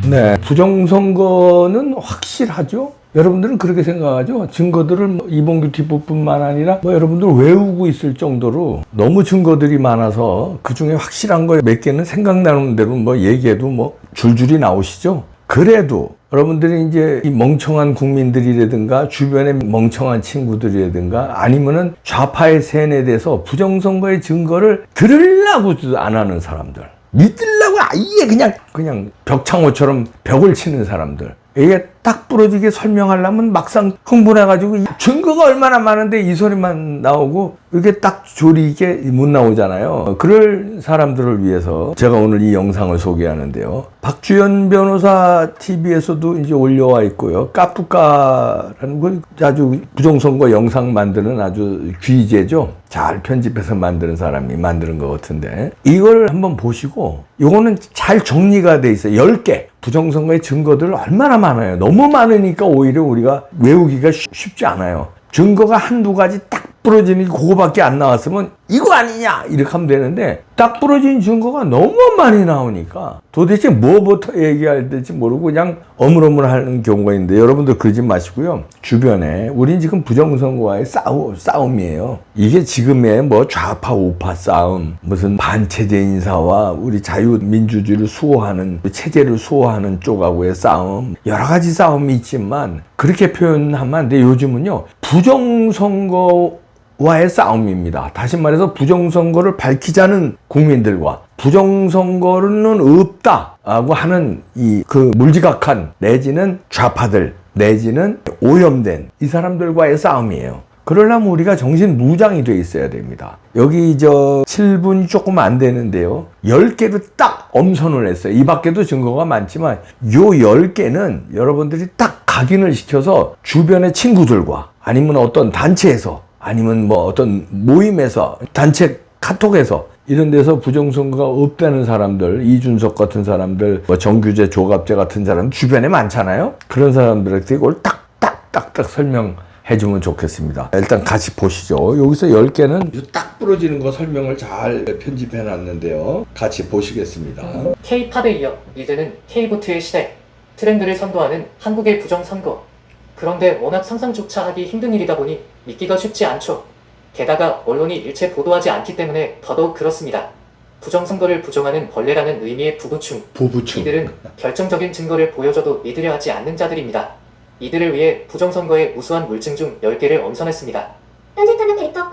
네, 부정선거는 확실하죠. 여러분들은 그렇게 생각하죠. 증거들을 이봉규 TV뿐만 아니라 여러분들 외우고 있을 정도로 너무 증거들이 많아서 그 중에 확실한 거 몇 개는 생각나는 대로 얘기해도 줄줄이 나오시죠. 그래도 여러분들이 이제 이 멍청한 국민들이라든가 주변의 멍청한 친구들이라든가 아니면은 좌파에 세뇌돼서 부정선거의 증거를 들으려고도 안 하는 사람들, 믿으려고 아예 그냥 벽창호처럼 벽을 치는 사람들, 이게 딱 부러지게 설명하려면 막상 흥분해가지고 증거가 얼마나 많은데 이 소리만 나오고 이게 딱 조리게 못 나오잖아요. 그럴 사람들을 위해서 제가 오늘 이 영상을 소개하는데요. 박주연 변호사 TV에서도 이제 올려와 있고요. 까뿌까라는 거 아주 부정선거 영상 만드는 아주 귀재죠. 잘 편집해서 만드는 사람이 만드는 것 같은데 이걸 한번 보시고 요거는 잘 정리가 돼 있어요. 10개. 부정선거의 증거들 얼마나 많아요. 너무 많으니까 오히려 우리가 외우기가 쉽지 않아요. 증거가 한두 가지 딱 부러지는 게 그거밖에 안 나왔으면 이거 아니냐 이렇게 하면 되는데 딱 부러진 증거가 너무 많이 나오니까 도대체 뭐부터 얘기해야 될지 모르고 그냥 어물어물하는 경우가 있는데 여러분들 그러지 마시고요. 주변에 우린 지금 부정선거와의 싸움이에요. 이게 지금의 좌파 우파 싸움, 무슨 반체제 인사와 우리 자유민주주의를 수호하는 체제를 수호하는 쪽하고의 싸움, 여러 가지 싸움이 있지만 그렇게 표현하면 안 돼. 요즘은요 부정선거와의 싸움입니다. 다시 말해서 부정선거를 밝히자는 국민들과 부정선거는 없다고 하는 그 물지각한 내지는 좌파들 내지는 오염된 이 사람들과의 싸움이에요. 그러려면 우리가 정신 무장이 돼 있어야 됩니다. 여기 7분이 조금 안 되는데요. 10개를 딱 엄선을 했어요. 이 밖에도 증거가 많지만 요 10개는 여러분들이 딱 각인을 시켜서 주변의 친구들과 아니면 어떤 단체에서 아니면 어떤 모임에서 단체 카톡에서 이런 데서 부정선거가 없다는 사람들, 이준석 같은 사람들, 정규재, 조갑재 같은 사람 주변에 많잖아요. 그런 사람들한테 이걸 딱딱딱딱 설명해주면 좋겠습니다. 일단 같이 보시죠. 여기서 10개는 딱 부러지는 거 설명을 잘 편집해 놨는데요. 같이 보시겠습니다. K-팝에 이어 이제는 K-보트의 시대, 트렌드를 선도하는 한국의 부정선거. 그런데 워낙 상상조차 하기 힘든 일이다 보니 믿기가 쉽지 않죠. 게다가 언론이 일체 보도하지 않기 때문에 더더욱 그렇습니다. 부정선거를 부정하는 벌레라는 의미의 부부충. 이들은 결정적인 증거를 보여줘도 믿으려 하지 않는 자들입니다. 이들을 위해 부정선거의 우수한 물증 중 10개를 엄선했습니다. 편집하는 캐릭터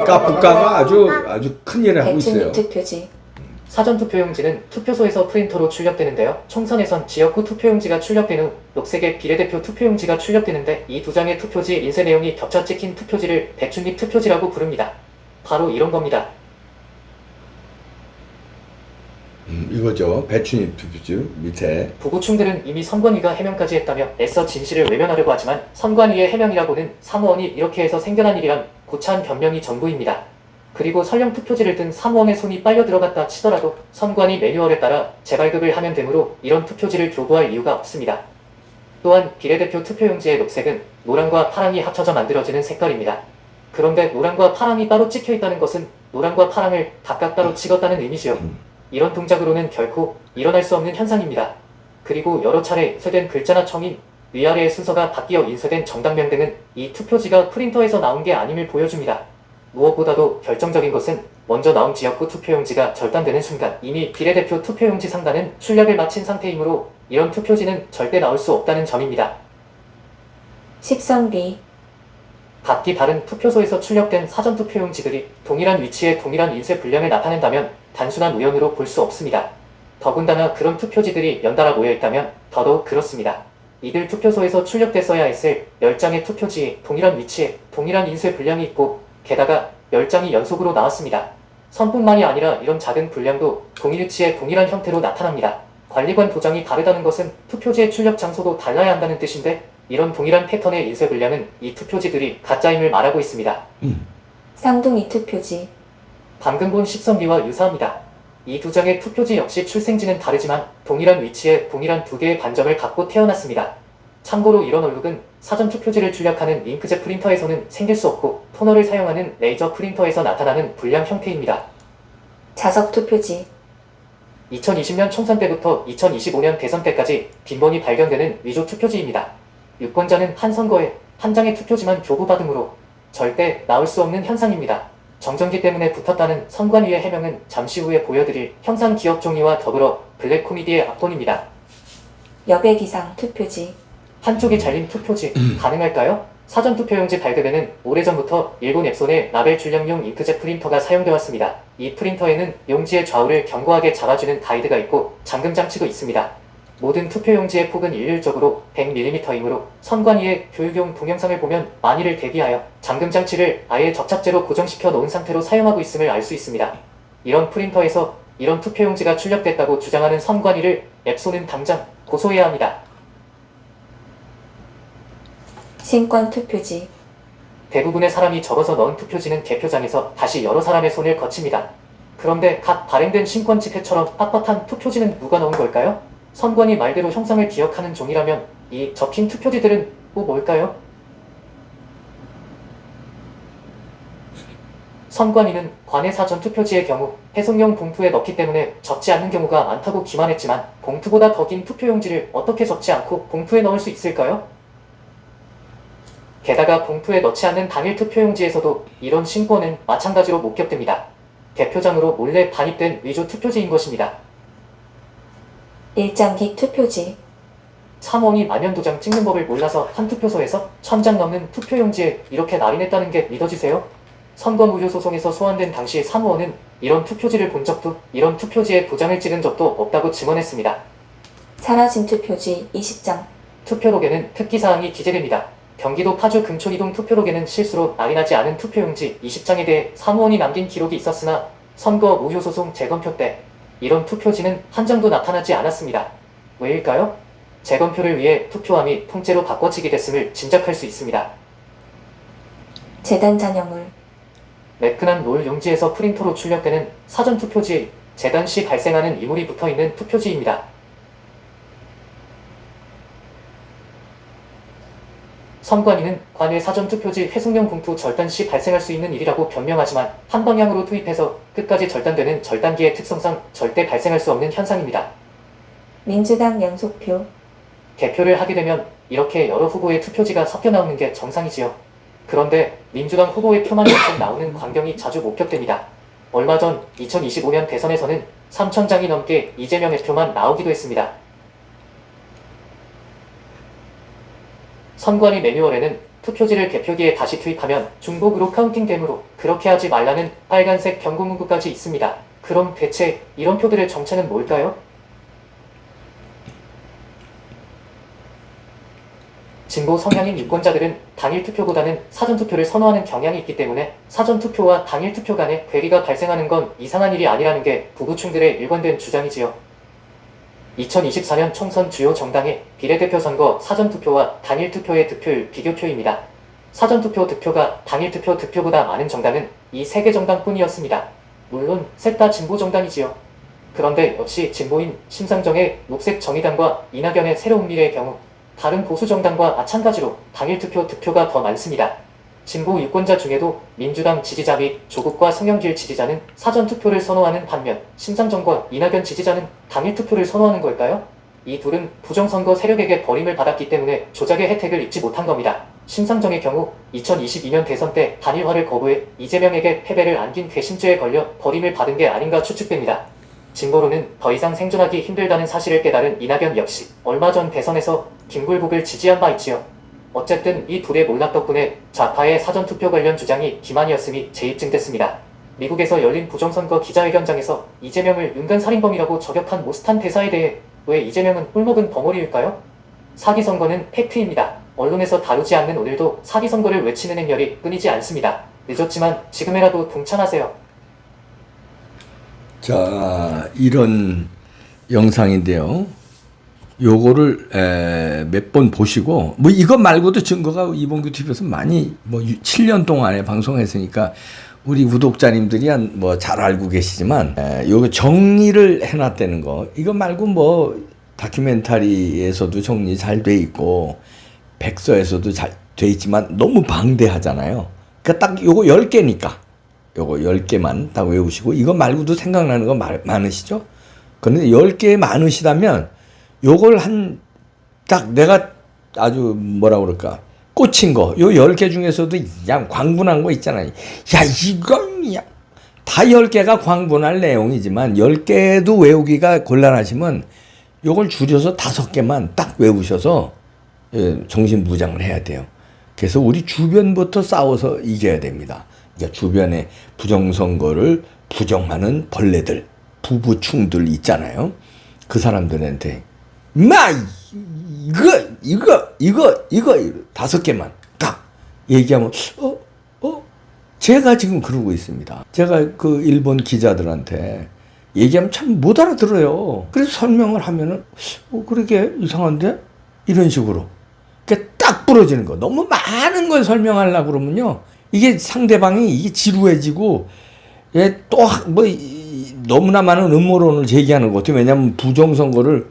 까뿌까가 아주 큰 일을 하고 있어요. 투표지. 사전투표용지는 투표소에서 프린터로 출력되는데요. 총선에선 지역구 투표용지가 출력된 후 녹색의 비례대표 투표용지가 출력되는데 이 두 장의 투표지 인쇄 내용이 겹쳐 찍힌 투표지를 배춧잎 투표지라고 부릅니다. 바로 이런 겁니다. 이거죠. 배춧잎 투표지 밑에. 부부충들은 이미 선관위가 해명까지 했다며 애써 진실을 외면하려고 하지만 선관위의 해명이라고는 사무원이 이렇게 해서 생겨난 일이란 구차한 변명이 전부입니다. 그리고 설령 투표지를 든 사무원의 손이 빨려 들어갔다 치더라도 선관위 매뉴얼에 따라 재발급을 하면 되므로 이런 투표지를 교부할 이유가 없습니다. 또한 비례대표 투표용지의 녹색은 노랑과 파랑이 합쳐져 만들어지는 색깔입니다. 그런데 노랑과 파랑이 따로 찍혀 있다는 것은 노랑과 파랑을 각각 따로 찍었다는 의미지요. 이런 동작으로는 결코 일어날 수 없는 현상입니다. 그리고 여러 차례 인쇄된 글자나 청인, 위아래의 순서가 바뀌어 인쇄된 정당명 등은 이 투표지가 프린터에서 나온 게 아님을 보여줍니다. 무엇보다도 결정적인 것은 먼저 나온 지역구 투표용지가 절단되는 순간 이미 비례대표 투표용지 상단은 출력을 마친 상태이므로 이런 투표지는 절대 나올 수 없다는 점입니다. 식성비. 각기 다른 투표소에서 출력된 사전투표용지들이 동일한 위치에 동일한 인쇄 분량을 나타낸다면 단순한 우연으로 볼 수 없습니다. 더군다나 그런 투표지들이 연달아 모여있다면 더더욱 그렇습니다. 이들 투표소에서 출력됐어야 했을 10장의 투표지에 동일한 위치에 동일한 인쇄 분량이 있고 게다가 10장이 연속으로 나왔습니다. 선뿐만이 아니라 이런 작은 분량도 동일 위치에 동일한 형태로 나타납니다. 관리관 도장이 다르다는 것은 투표지의 출력 장소도 달라야 한다는 뜻인데 이런 동일한 패턴의 인쇄 분량은 이 투표지들이 가짜임을 말하고 있습니다. 쌍둥이 투표지. 방금 본 식성비와 유사합니다. 이 두 장의 투표지 역시 출생지는 다르지만 동일한 위치에 동일한 두 개의 반점을 갖고 태어났습니다. 참고로 이런 얼룩은 사전 투표지를 출력하는 잉크젯 프린터에서는 생길 수 없고 토너를 사용하는 레이저 프린터에서 나타나는 불량 형태입니다. 자석 투표지. 2020년 총선 때부터 2025년 대선 때까지 빈번히 발견되는 위조 투표지입니다. 유권자는 한 선거에 한 장의 투표지만 교부받으므로 절대 나올 수 없는 현상입니다. 정전기 때문에 붙었다는 선관위의 해명은 잠시 후에 보여드릴 형상 기억 종이와 더불어 블랙 코미디의 앞돈입니다. 여백 이상 투표지. 한쪽이 잘린 투표지 가능할까요? 사전투표용지 발급에는 오래전부터 일본 앱손의 라벨 출력용 잉크젯 프린터가 사용되어 왔습니다. 이 프린터에는 용지의 좌우를 견고하게 잡아주는 가이드가 있고 잠금 장치도 있습니다. 모든 투표용지의 폭은 일률적으로 100mm이므로 선관위의 교육용 동영상을 보면 만일을 대비하여 잠금 장치를 아예 접착제로 고정시켜 놓은 상태로 사용하고 있음을 알 수 있습니다. 이런 프린터에서 이런 투표용지가 출력됐다고 주장하는 선관위를 앱손은 당장 고소해야 합니다. 신권 투표지. 대부분의 사람이 적어서 넣은 투표지는 개표장에서 다시 여러 사람의 손을 거칩니다. 그런데 갓 발행된 신권 집회처럼 빳빳한 투표지는 누가 넣은 걸까요? 선관위 말대로 형상을 기억하는 종이라면 이 접힌 투표지들은 또 뭘까요? 선관위는 관내 사전 투표지의 경우 해송용 봉투에 넣기 때문에 접지 않는 경우가 많다고 기만했지만 봉투보다 더 긴 투표용지를 어떻게 접지 않고 봉투에 넣을 수 있을까요? 게다가 봉투에 넣지 않는 당일 투표용지에서도 이런 신권은 마찬가지로 목격됩니다. 개표장으로 몰래 반입된 위조 투표지인 것입니다. 일장기 투표지. 사무원이 만년도장 찍는 법을 몰라서 한 투표소에서 1000장 넘는 투표용지에 이렇게 날인했다는 게 믿어지세요? 선거무효 소송에서 소환된 당시 사무원은 이런 투표지를 본 적도 이런 투표지에 도장을 찍은 적도 없다고 증언했습니다. 사라진 투표지 20장. 투표록에는 특기사항이 기재됩니다. 경기도 파주 금촌이동 투표록에는 실수로 날인하지 않은 투표용지 20장에 대해 사무원이 남긴 기록이 있었으나 선거 무효 소송 재검표 때 이런 투표지는 한 장도 나타나지 않았습니다. 왜일까요? 재검표를 위해 투표함이 통째로 바꿔치기 됐음을 짐작할 수 있습니다. 재단 잔여물. 매끈한 롤 용지에서 프린터로 출력되는 사전투표지, 재단 시 발생하는 이물이 붙어있는 투표지입니다. 선관위는 관외 사전투표지 회송용 봉투 절단 시 발생할 수 있는 일이라고 변명하지만 한 방향으로 투입해서 끝까지 절단되는 절단기의 특성상 절대 발생할 수 없는 현상입니다. 민주당 연속표. 개표를 하게 되면 이렇게 여러 후보의 투표지가 섞여 나오는 게 정상이지요. 그런데 민주당 후보의 표만 계속 나오는 광경이 자주 목격됩니다. 얼마 전 2025년 대선에서는 3,000장이 넘게 이재명의 표만 나오기도 했습니다. 선관위 매뉴얼에는 투표지를 개표기에 다시 투입하면 중복으로 카운팅되므로 그렇게 하지 말라는 빨간색 경고 문구까지 있습니다. 그럼 대체 이런 표들의 정체는 뭘까요? 진보 성향인 유권자들은 당일 투표보다는 사전 투표를 선호하는 경향이 있기 때문에 사전 투표와 당일 투표 간의 괴리가 발생하는 건 이상한 일이 아니라는 게 부부층들의 일관된 주장이지요. 2024년 총선 주요 정당의 비례대표 선거 사전투표와 당일투표의 득표율 비교표입니다. 사전투표 득표가 당일투표 득표보다 많은 정당은 이 3개 정당뿐이었습니다. 물론 셋 다 진보 정당이지요. 그런데 역시 진보인 심상정의 녹색정의당과 이낙연의 새로운 미래의 경우 다른 보수 정당과 마찬가지로 당일투표 득표가 더 많습니다. 진보 유권자 중에도 민주당 지지자 및 조국과 송영길 지지자는 사전투표를 선호하는 반면 심상정과 이낙연 지지자는 당일투표를 선호하는 걸까요? 이 둘은 부정선거 세력에게 버림을 받았기 때문에 조작의 혜택을 입지 못한 겁니다. 심상정의 경우 2022년 대선 때 단일화를 거부해 이재명에게 패배를 안긴 괘씸죄에 걸려 버림을 받은 게 아닌가 추측됩니다. 진보로는 더 이상 생존하기 힘들다는 사실을 깨달은 이낙연 역시 얼마 전 대선에서 김굴북을 지지한 바 있지요. 어쨌든 이 둘의 몰락 덕분에 좌파의 사전투표 관련 주장이 기만이었음이 재입증됐습니다. 미국에서 열린 부정선거 기자회견장에서 이재명을 윤간살인범이라고 저격한 모스탄 대사에 대해 왜 이재명은 꿀먹은 벙어리일까요? 사기선거는 팩트입니다. 언론에서 다루지 않는 오늘도 사기선거를 외치는 행렬이 끊이지 않습니다. 늦었지만 지금이라도 동참하세요. 자, 이런 영상인데요. 요거를 몇 번 보시고, 뭐 이것 말고도 증거가 이봉규 TV에서 많이 7년 동안에 방송했으니까 우리 구독자님들이 뭐 잘 알고 계시지만, 요거 정리를 해놨다는 거, 이거 말고 뭐 다큐멘터리에서도 정리 잘 돼 있고 백서에서도 잘 돼 있지만 너무 방대하잖아요. 그러니까 딱 요거 10개니까 요거 10개만 딱 외우시고, 이거 말고도 생각나는 거 많으시죠? 그런데 10개 많으시다면 요걸 딱 내가 아주 뭐라 그럴까 꽂힌 거, 요 10개 중에서도 그냥 광분한 거 있잖아요. 야, 이건 다 10개가 광분할 내용이지만 10개도 외우기가 곤란하시면 요걸 줄여서 5개만 딱 외우셔서 정신무장을 해야 돼요. 그래서 우리 주변부터 싸워서 이겨야 됩니다. 그러니까 주변에 부정선거를 부정하는 벌레들, 부부충들 있잖아요. 그 사람들한테 이거 5개만 딱 얘기하면 제가 지금 그러고 있습니다. 제가 그 일본 기자들한테 얘기하면 참 못 알아들어요. 그래서 설명을 하면은 그러게 이상한데 이런 식으로 딱 부러지는 거. 너무 많은 걸 설명하려고 그러면요 이게 상대방이 이게 지루해지고 또 뭐 너무나 많은 음모론을 제기하는 것 같아요. 왜냐하면 부정선거를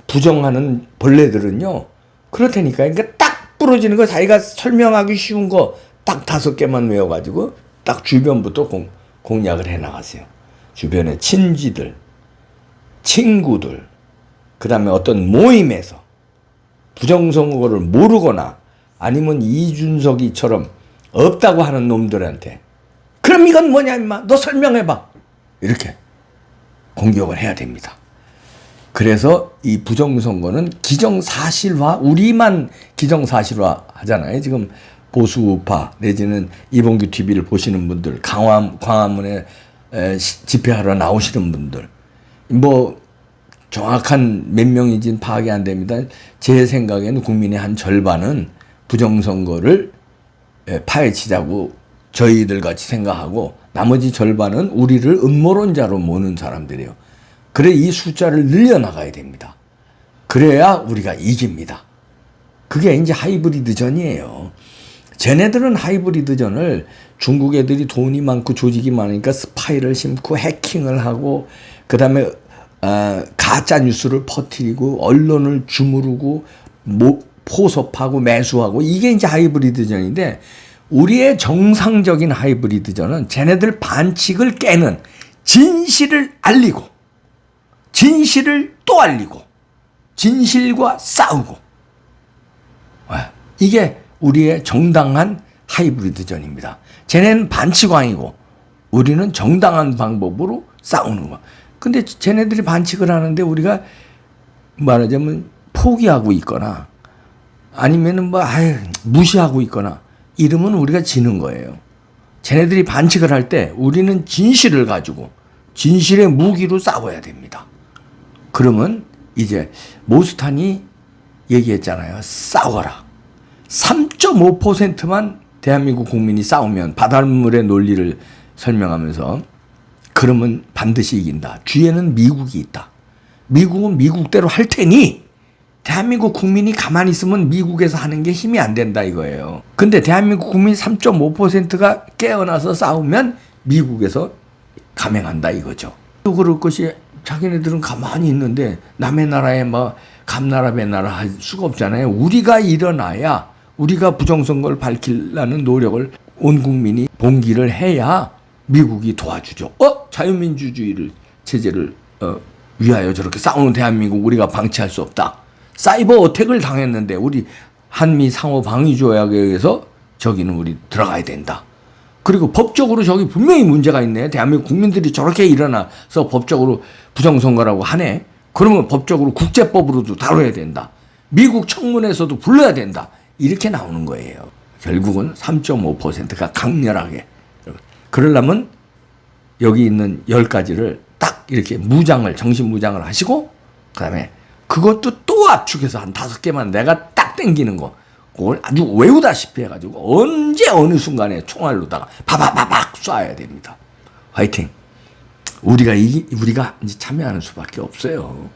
부정하는 벌레들은요 그렇다니까. 그러니까 딱 부러지는 거, 자기가 설명하기 쉬운 거 딱 5개만 외워가지고 딱 주변부터 공략을 해나가세요. 주변의 친지들, 친구들, 그 다음에 어떤 모임에서 부정선거를 모르거나 아니면 이준석이처럼 없다고 하는 놈들한테 그럼 이건 뭐냐 임마, 너 설명해봐, 이렇게 공격을 해야 됩니다. 그래서 이 부정선거는 기정사실화, 우리만 기정사실화 하잖아요. 지금 보수파 내지는 이봉규 TV를 보시는 분들, 광화문에 집회하러 나오시는 분들, 뭐 정확한 몇 명인지는 파악이 안 됩니다. 제 생각에는 국민의 한 절반은 부정선거를 파헤치자고 저희들 같이 생각하고 나머지 절반은 우리를 음모론자로 모는 사람들이에요. 그래 이 숫자를 늘려나가야 됩니다. 그래야 우리가 이깁니다. 그게 이제 하이브리드전이에요. 쟤네들은 하이브리드전을 중국 애들이 돈이 많고 조직이 많으니까 스파이를 심고 해킹을 하고 그 다음에 가짜 뉴스를 퍼뜨리고 언론을 주무르고 포섭하고 매수하고 이게 이제 하이브리드전인데 우리의 정상적인 하이브리드전은 쟤네들 반칙을 깨는 진실을 알리고 진실을 또 알리고 진실과 싸우고 이게 우리의 정당한 하이브리드전입니다. 쟤네는 반칙왕이고 우리는 정당한 방법으로 싸우는 거. 근데 쟤네들이 반칙을 하는데 우리가 말하자면 포기하고 있거나 아니면은 무시하고 있거나 이러면 우리가 지는 거예요. 쟤네들이 반칙을 할 때 우리는 진실을 가지고 진실의 무기로 싸워야 됩니다. 그러면 이제 모스탄이 얘기했잖아요. 싸워라. 3.5%만 대한민국 국민이 싸우면, 바닷물의 논리를 설명하면서 그러면 반드시 이긴다. 뒤에는 미국이 있다. 미국은 미국대로 할 테니 대한민국 국민이 가만히 있으면 미국에서 하는 게 힘이 안 된다 이거예요. 근데 대한민국 국민 3.5%가 깨어나서 싸우면 미국에서 감행한다 이거죠. 또 그럴 것이 자기네들은 가만히 있는데 남의 나라에 감나라 배나라 할 수가 없잖아요. 우리가 일어나야 우리가 부정선거를 밝히려는 노력을 온 국민이 봉기를 해야 미국이 도와주죠. 자유민주주의를 체제를 위하여 저렇게 싸우는 대한민국 우리가 방치할 수 없다. 사이버 어택을 당했는데 우리 한미 상호 방위 조약에 의해서 저기는 우리 들어가야 된다. 그리고 법적으로 저기 분명히 문제가 있네. 대한민국 국민들이 저렇게 일어나서 법적으로 부정선거라고 하네. 그러면 법적으로 국제법으로도 다뤄야 된다. 미국 청문회에서도 불러야 된다. 이렇게 나오는 거예요. 결국은 3.5%가 강렬하게. 그러려면 여기 있는 10가지를 딱 이렇게 정신무장을 하시고 그다음에 그것도 또 압축해서 한 5개만 내가 딱 땡기는 거 그걸 아주 외우다시피 해가지고 언제 어느 순간에 총알로다가 바바바박 쏴야 됩니다. 화이팅! 우리가 이제 참여하는 수밖에 없어요.